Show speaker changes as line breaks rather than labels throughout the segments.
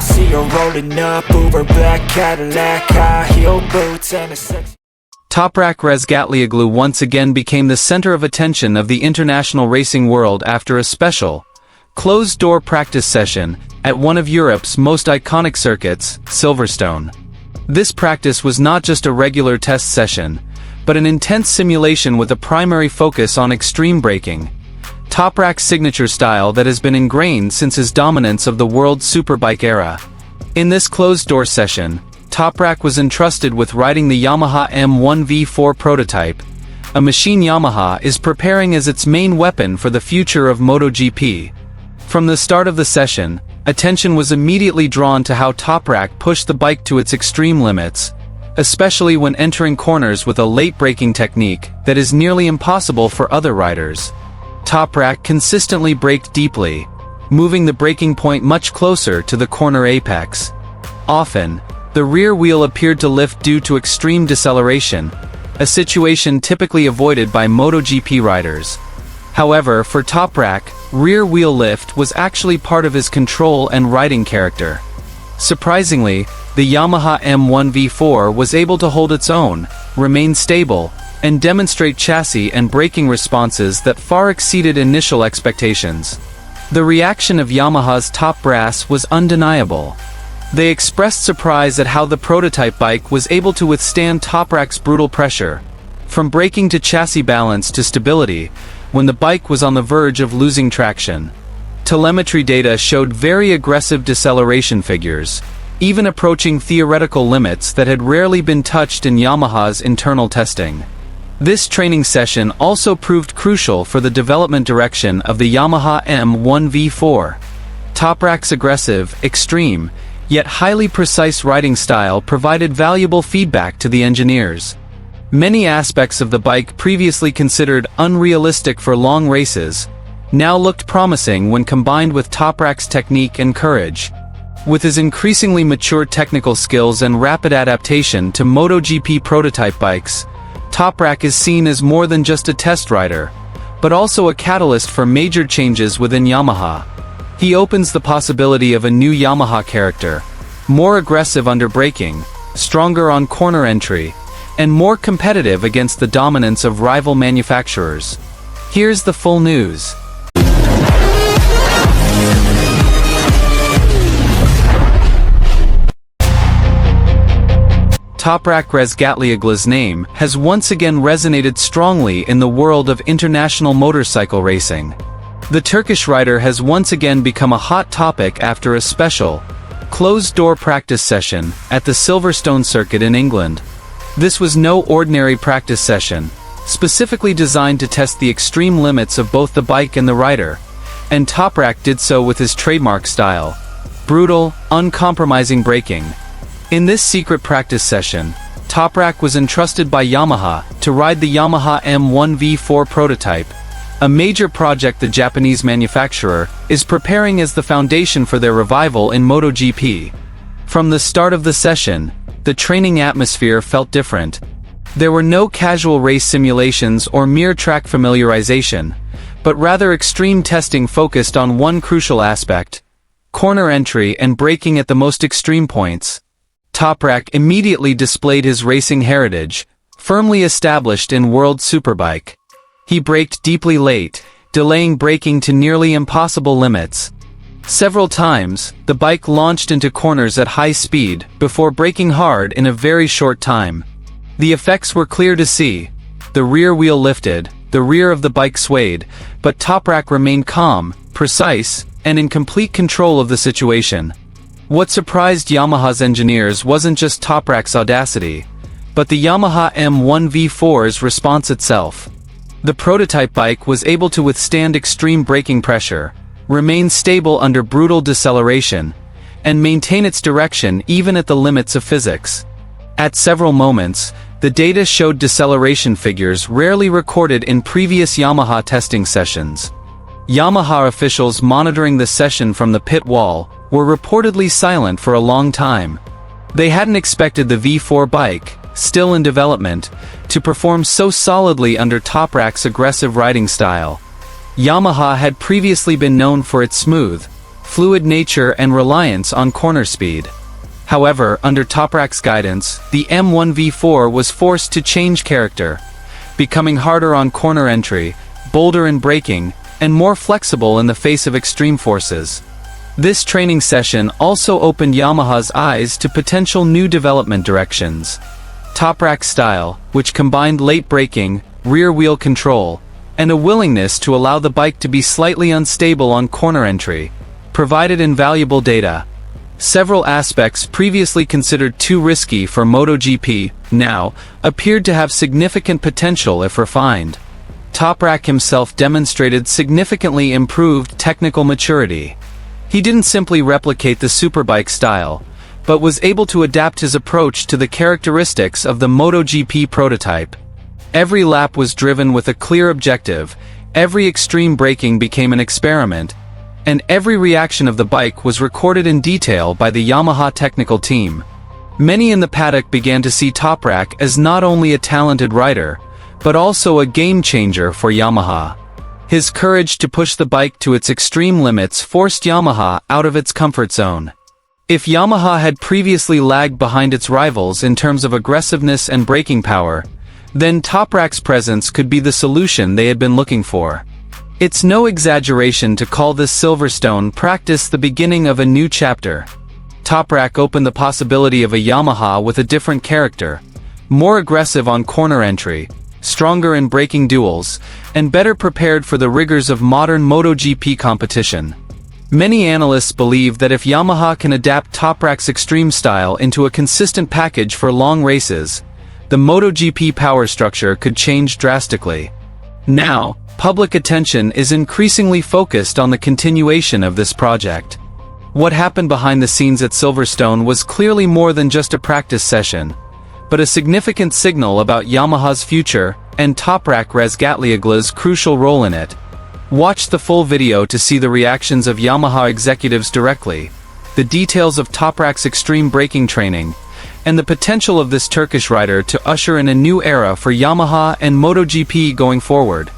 see her rolling up, Uber black Cadillac, high heel boots and a sexy...
Toprack Razgatlioglu once again became the center of attention of the international racing world after a special, closed-door practice session at one of Europe's most iconic circuits, Silverstone. This practice was not just a regular test session, but an intense simulation with a primary focus on extreme braking, Toprack's signature style that has been ingrained since his dominance of the world superbike era. In this closed-door session, Toprack was entrusted with riding the Yamaha M1 V4 prototype, a machine Yamaha is preparing as its main weapon for the future of MotoGP. From the start of the session, attention was immediately drawn to how Toprack pushed the bike to its extreme limits, especially when entering corners with a late braking technique that is nearly impossible for other riders. Toprack consistently braked deeply, moving the braking point much closer to the corner apex. Often, the rear wheel appeared to lift due to extreme deceleration, a situation typically avoided by MotoGP riders. However, for Toprack, rear wheel lift was actually part of his control and riding character. Surprisingly, the Yamaha M1 V4 was able to hold its own, remain stable, and demonstrate chassis and braking responses that far exceeded initial expectations. The reaction of Yamaha's top brass was undeniable. They expressed surprise at how the prototype bike was able to withstand Toprack's brutal pressure, from braking to chassis balance to stability, when the bike was on the verge of losing traction. Telemetry data showed very aggressive deceleration figures, even approaching theoretical limits that had rarely been touched in Yamaha's internal testing. This training session also proved crucial for the development direction of the Yamaha M1 V4. Toprack's aggressive, extreme, yet highly precise riding style provided valuable feedback to the engineers. Many aspects of the bike previously considered unrealistic for long races now looked promising when combined with Toprack's technique and courage. With his increasingly mature technical skills and rapid adaptation to MotoGP prototype bikes, Toprack is seen as more than just a test rider, but also a catalyst for major changes within Yamaha. He opens the possibility of a new Yamaha character, more aggressive under braking, stronger on corner entry, and more competitive against the dominance of rival manufacturers. Here's the full news. Toprack Razgatlioglu's name has once again resonated strongly in the world of international motorcycle racing. The Turkish rider has once again become a hot topic after a special, closed-door practice session at the Silverstone circuit in England. This was no ordinary practice session, specifically designed to test the extreme limits of both the bike and the rider, and Toprack did so with his trademark style: brutal, uncompromising braking. In this secret practice session, Toprack was entrusted by Yamaha to ride the Yamaha M1 V4 prototype, a major project the Japanese manufacturer is preparing as the foundation for their revival in MotoGP. From the start of the session, the training atmosphere felt different. There were no casual race simulations or mere track familiarization, but rather extreme testing focused on one crucial aspect: corner entry and braking at the most extreme points. Toprack immediately displayed his racing heritage, firmly established in World Superbike. He braked deeply late, delaying braking to nearly impossible limits. Several times, the bike launched into corners at high speed before braking hard in a very short time. The effects were clear to see. The rear wheel lifted, the rear of the bike swayed, but Toprack remained calm, precise, and in complete control of the situation. What surprised Yamaha's engineers wasn't just Toprack's audacity, but the Yamaha M1 V4's response itself. The prototype bike was able to withstand extreme braking pressure, remain stable under brutal deceleration, and maintain its direction even at the limits of physics. At several moments, the data showed deceleration figures rarely recorded in previous Yamaha testing sessions. Yamaha officials monitoring the session from the pit wall were reportedly silent for a long time. They hadn't expected the V4 bike, still in development, to perform so solidly under Toprack's aggressive riding style. Yamaha had previously been known for its smooth, fluid nature and reliance on corner speed. However, under Toprack's guidance, the M1 V4 was forced to change character, becoming harder on corner entry, bolder in braking, and more flexible in the face of extreme forces. This training session also opened Yamaha's eyes to potential new development directions. Toprack style, which combined late braking, rear-wheel control, and a willingness to allow the bike to be slightly unstable on corner entry, provided invaluable data. Several aspects previously considered too risky for MotoGP now appeared to have significant potential if refined. Toprack himself demonstrated significantly improved technical maturity. He didn't simply replicate the superbike style, but was able to adapt his approach to the characteristics of the MotoGP prototype. Every lap was driven with a clear objective, every extreme braking became an experiment, and every reaction of the bike was recorded in detail by the Yamaha technical team. Many in the paddock began to see Toprack as not only a talented rider, but also a game-changer for Yamaha. His courage to push the bike to its extreme limits forced Yamaha out of its comfort zone. If Yamaha had previously lagged behind its rivals in terms of aggressiveness and braking power, then Toprack's presence could be the solution they had been looking for. It's no exaggeration to call this Silverstone practice the beginning of a new chapter. Toprack opened the possibility of a Yamaha with a different character, more aggressive on corner entry, stronger in braking duels, and better prepared for the rigors of modern MotoGP competition. Many analysts believe that if Yamaha can adapt Toprack's extreme style into a consistent package for long races, the MotoGP power structure could change drastically. Now, public attention is increasingly focused on the continuation of this project. What happened behind the scenes at Silverstone was clearly more than just a practice session, but a significant signal about Yamaha's future and Toprack Razgatlioglu's crucial role in it. Watch the full video to see the reactions of Yamaha executives directly, the details of Toprack's extreme braking training, and the potential of this Turkish rider to usher in a new era for Yamaha and MotoGP going forward.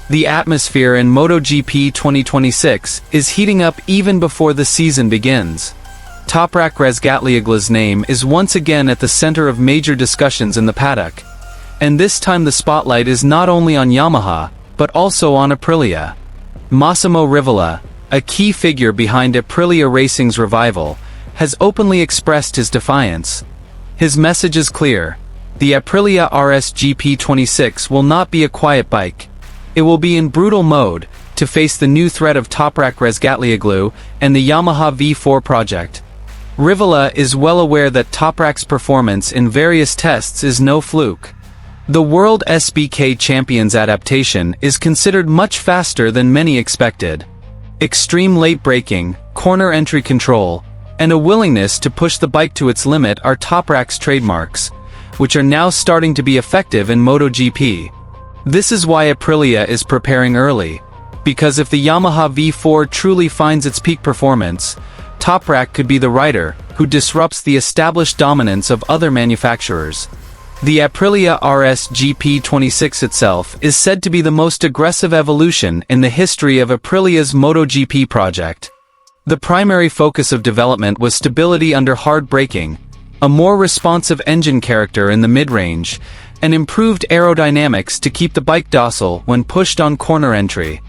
The atmosphere in MotoGP 2026 is heating up even before the season begins. Toprack Razgatlioglu's name is once again at the center of major discussions in the paddock, and this time the spotlight is not only on Yamaha, but also on Aprilia. Massimo Rivalry, a key figure behind Aprilia Racing's revival, has openly expressed his defiance. His message is clear: the Aprilia RS GP26 will not be a quiet bike. It will be in brutal mode, to face the new threat of Toprack Razgatlioglu and the Yamaha V4 project. Rivalry is well aware that Toprack's performance in various tests is no fluke. The World SBK Champion's adaptation is considered much faster than many expected. Extreme late braking, corner entry control, and a willingness to push the bike to its limit are Toprack's trademarks, which are now starting to be effective in MotoGP. This is why Aprilia is preparing early, because if the Yamaha V4 truly finds its peak performance, Toprack could be the rider who disrupts the established dominance of other manufacturers. The Aprilia RS GP26 itself is said to be the most aggressive evolution in the history of Aprilia's MotoGP project. The primary focus of development was stability under hard braking, a more responsive engine character in the mid-range, and improved aerodynamics to keep the bike docile when pushed on corner entry.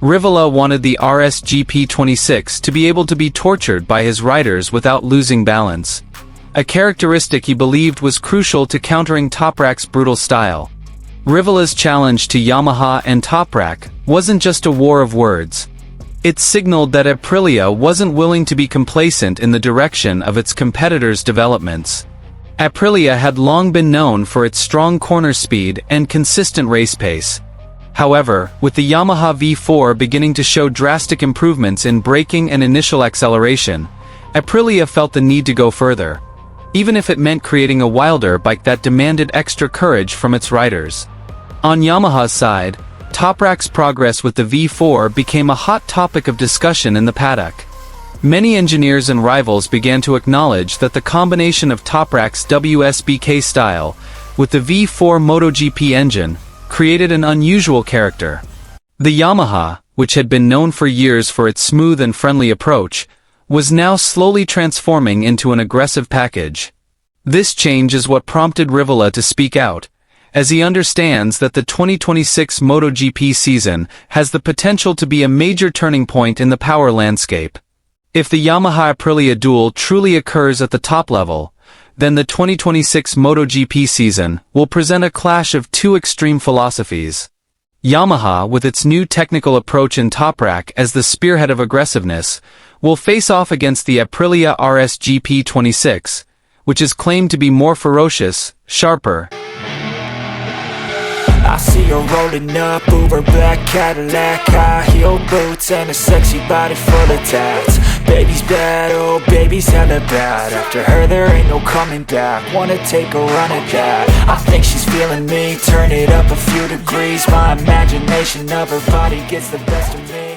Rivalry wanted the RS GP26 to be able to be tortured by his riders without losing balance, a characteristic he believed was crucial to countering Toprack's brutal style. Rivalry's challenge to Yamaha and Toprack wasn't just a war of words. It signaled that Aprilia wasn't willing to be complacent in the direction of its competitors' developments. Aprilia had long been known for its strong corner speed and consistent race pace. However, with the Yamaha V4 beginning to show drastic improvements in braking and initial acceleration, Aprilia felt the need to go further, even if it meant creating a wilder bike that demanded extra courage from its riders. On Yamaha's side, Toprack's progress with the V4 became a hot topic of discussion in the paddock. Many engineers and rivals began to acknowledge that the combination of Toprack's WSBK style with the V4 MotoGP engine created an unusual character. The Yamaha, which had been known for years for its smooth and friendly approach, was now slowly transforming into an aggressive package. This change is what prompted Rivalry to speak out, as he understands that the 2026 MotoGP season has the potential to be a major turning point in the power landscape. If the Yamaha-Aprilia duel truly occurs at the top level, then the 2026 MotoGP season will present a clash of two extreme philosophies. Yamaha, with its new technical approach in Toprack as the spearhead of aggressiveness, will face off against the Aprilia RS GP26, which is claimed to be more ferocious, sharper.
I see her rolling up, Uber black Cadillac, high heel boots and a sexy body full of tats. Baby's bad, oh baby's hella bad. After her there ain't no coming back. Wanna take a run at that. I think she's feeling me, turn it up a few degrees. My imagination of her body gets the best of me.